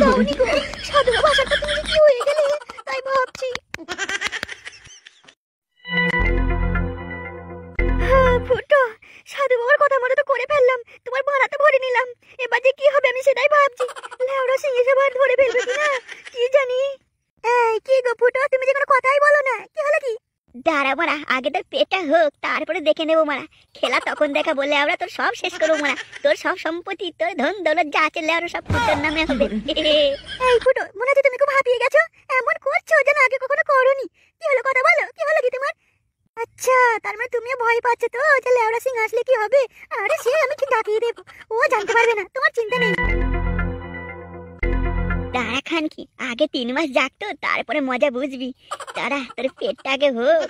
দাওনি গো। সাধু বাবা আসার পর তুমি যে কি হয়ে গেলে তাই ভাবছি। ফুটো, সাধু বাবার কথা মতো তো করে ফেললাম, তোমার ভাড়াতে ভরে নিলাম, এবার যে কি হবে আমি সেটাই ভাবছি। লেওড়া সিং এসে ভাড়া ধরে ফেলবে কিনা কি জানি। এই কি গো ফুটো, তুমি যে কোনো কথাই বলো না, কি হলো কি? দাঁড়া মারা, আগে তোর পেটটা হোক তারপরে দেখে নেবো মারা। খেলা তখন দেখা বলে আমরা তোর সব শেষ করবো মারা। তোর সব সম্পত্তি, তোর ধন দৌলত যা আছে লেওড়া সব ফুটোর নামে হবে। এই ফুটো, মনে হচ্ছে তুমি খুব হাঁপিয়ে গেছো, এমন করছো যেন আগে কখনো করোনি। কি হলো কথা বলো, কি হলো কি তোমার? আচ্ছা, তার মানে তুমিও ভয় পাচ্ছ তো যে লেওড়া সিং আসলে কি হবে? আরে সে আমি ঠিক ডাকিয়ে দেবো, ও জানতে পারবে না, তোমার চিন্তা নেই। দাঁড়া খান কি, আগে 3 মাস যাক তো তারপরে মজা বুঝবি। দাঁড়া তোর পেটটা আগে হোক।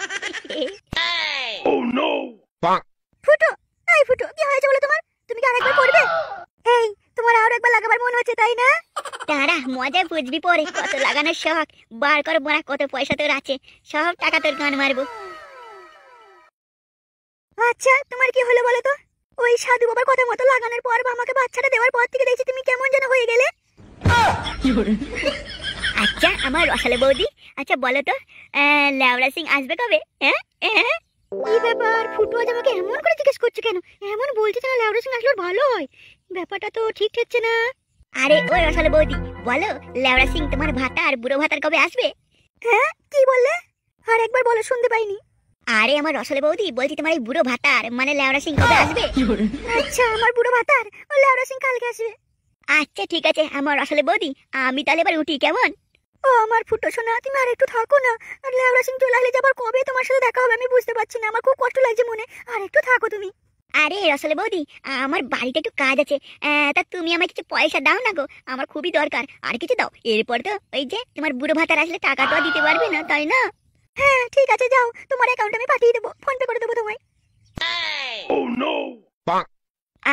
ফুটো, এই ফুটো, কি হয়েছে বলো তোমার? তুমি কি আরেকবার পড়বে? এই তোমার আর একবার লাগাবার মন হচ্ছে তাই না? দাঁড়া মজা বুঝবি পরে, কত লাগানোর শখ বার কর বড়া, কত পয়সা তোর আছে, সব টাকা তোর গান মারবো। আচ্ছা তোমার কি হলো বলো তো? ওই সাধু বাবার কথা মতো লাগানোর পর বা আমাকে বাচ্চাটা দেওয়ার পর থেকে দেখছি তুমি কেমন যেন হয়ে গেলে। আচ্ছা আমার রসালে বৌদি, আচ্ছা বলো তো লেওড়া সিং আসবে কবে? হ্যাঁ কি ব্যাপার ফুটো, আজ আমাকে এমন করে জিজ্ঞেস করছো কেন? এমন বলছে না লেওড়া সিং আসলে ভালো হয়, ব্যাপারটা তো ঠিক ঠেকছে না। আরে ওই রসালে বৌদি বলো, লেওড়া সিং তোমার ভাতা আর বুড়ো ভাতার কবে আসবে? হ্যাঁ কি বললে? আর একবার বলো, শুনতে পাইনি। আরে আমার রসালে বৌদি বলছি, তোমার এই বুড়ো ভাতার মানে লেওড়া সিং কবে আসবে? আচ্ছা আমার বুড়ো ভাতার ও লেওড়া সিং কালকে আসবে। আচ্ছা ঠিক আছে আমার রসালে বৌদি, আমি তাহলে এবার উঠি কেমন? ও আমার ফুটো সোনা, তুমি আর একটু থাকো না। আর লেওড়া সিং চলে আসলে যাবার কবে তোমার সাথে দেখা হবে আমি বুঝতে পারছি না, আমার খুব কষ্ট লাগছে মনে। আর একটু থাকো তুমি। আরে রসালে বৌদি, আমার বাড়িতে একটু কাজ আছে, তা তুমি আমায় কিছু পয়সা দাও না গো, আমার খুবই দরকার, আর কিছু দাও। এরপর তো ওই যে তোমার বুড়ো ভাতার আসলে টাকা তো দিতে পারবে না তাই না? হ্যাঁ ঠিক আছে যাও, তোমার অ্যাকাউন্টে আমি পাঠিয়ে দেবো, ফোন পে করে দেবো তোমায়।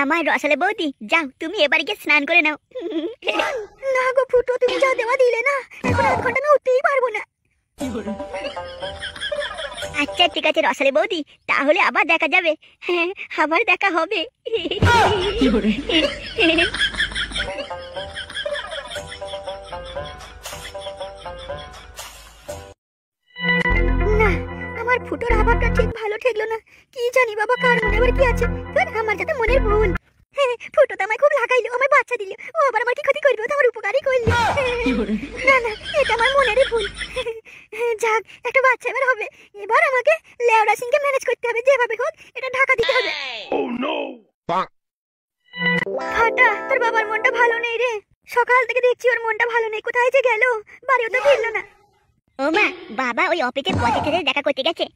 আমার রসালে বৌদি যাও, তুমি এবারে গিয়ে স্নান করে নাও। না গো ফুটো, তুমি যা দেওয়া দিলে না, এখন 1 ঘন্টা আমি উঠতেই পারবো না। আচ্ছা ঠিক আছে রসালে বৌদি, তাহলে আবার দেখা যাবে। হ্যাঁ আবার দেখা হবে। না আমার ফুটোর হাবাটা ঠিক ভালো ঠেকলো না, কি জানি বাবা কার মনে আবার কি আছে। আমার যাতে মনের ভুল। হ্যাঁ ফুটো তো আমায় খুব লাগাইলো, আমায় বাচ্চা দিল, ও আবার আমার কি ক্ষতি করবে, ও তো আমার উপকারই করলো। না না এটা আমার মনেরই ভুল। যাক একটা বাচ্চা এবার হবে, এবার আমাকে লেওড়া সিংকে ম্যানেজ করতে হবে, যেভাবে হোক এটা ঢাকা দিতে হবে। ফাটা, তোর বাবার মনটা ভালো নেই রে, সকাল থেকে দেখছি ওর মনটা ভালো নেই, কোথায় যে গেল, বাড়িও তো ফিরলো না। ও মা, বাবা ওই অফিসে বসের সাথে দেখা করতে গেছে।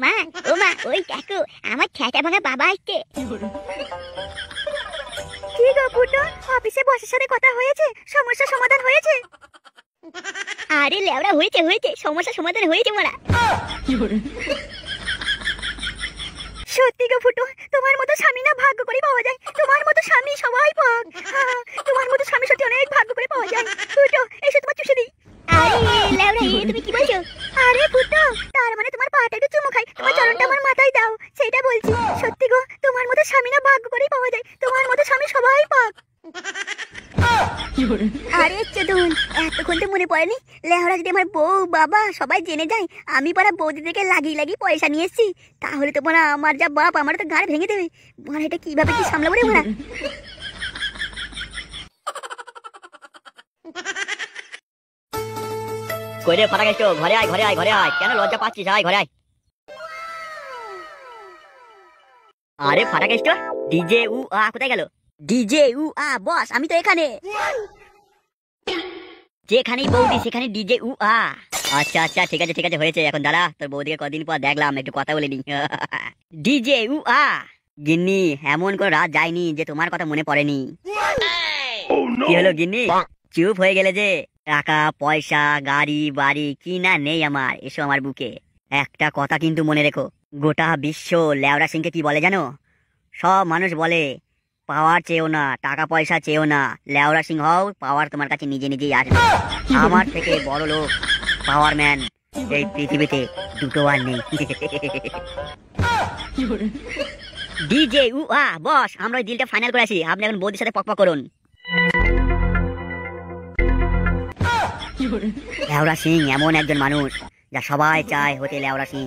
মা ও মা, ওই দেখো আমার খ্যাটা ভাঙা বাবা আসছে। কি গো ফুটো, অফিসে বসের সাথে কথা হয়েছে, সমস্যা সমাধান হয়েছে? আরে লেওড়া হয়েছে হয়েছে, সমস্যা সমাধান হয়েছে মারা। সত্যি গো ফুটো, তোমার মতো স্বামী না ভাগ্য করে পাওয়া যায়, তোমার মতো স্বামী সবাই পাক। তোমার মতো স্বামী সত্যি অনেক ভাগ্য করে পাওয়া যায়। ফুটো এসে তোমার চুষে দিই। আরে লেওড়া তুমি কি বলছো? আরে ফুটো, তার মানে তোমার পাটা একটু চুমু খাই, তোমার চরণটা আমার মাথায় দাও, সেটা বলছি। সত্যি গো, তোমার মতো স্বামী না ভাগ্য করেই পাওয়া যায়, তোমার মতো স্বামী সবাই পাক। আরে চোদন, এতক্ষণ তো মনে পড়েনি, লেহরা যদি আমার বউ বাবা সবাই জেনে যায় আমি পাড়া বৌদিদেরকে লাগিয়ে লাগিয়ে পয়সা নিয়ে এসেছি, তাহলে তো পাড়া আমার যা বাপ আমার তো গাড় ভেঙে দেবে। মারা এটা কিভাবে কি সামলাবো রে মারা। কইরে ফাটা গেছো, ঘরে আয় ঘরে আয় ঘরে আয়, কেন লজ্জা পাচ্ছিস? আয় ঘরে আয়। আরে ফাটা গেছো, ডিজে উ আ কোথায় গেল? ডিজে উ আ বস, আমি তো এখানে। যেখানেই বৌদি সেখানে ডিজে উ আ। আচ্ছা আচ্ছা ঠিক আছে হয়েছে, এখন দাঁড়া, তোর বৌদিকে কদিন পর দেখলাম, একটু কথা বলে নি। ডিজে উ আ। গিন্নি এমন কোন রাত যায়নি যে তোমার কথা মনে পড়েনি। কি হলো গিন্নি, চুপ হয়ে গেলে যে? টাকা পয়সা গাড়ি বাড়ি কি না নেই আমার, এসো আমার বুকে। একটা কথা কিন্তু মনে রেখো, গোটা বিশ্ব লেওড়া সিংকে কি বলে জানো? সব মানুষ বলে পাওয়ার চেয়েও না, টাকা পয়সা চেয়েও না, লেওড়া সিং হও, পাওয়ার তোমার কাছে নিজে নিজেই আসবে। আমার থেকে বড় লোক পাওয়ার ম্যান এই পৃথিবীতে দুটো আর নেই। ডিজে উ আ বস, আমরা ওই ডিলটা ফাইনাল করেছি, আপনি এখন বৌদির সাথে পকপক করুন। লেওড়া সিং এমন একজন মানুষ যা সবাই চায় হতে লেওড়া সিং।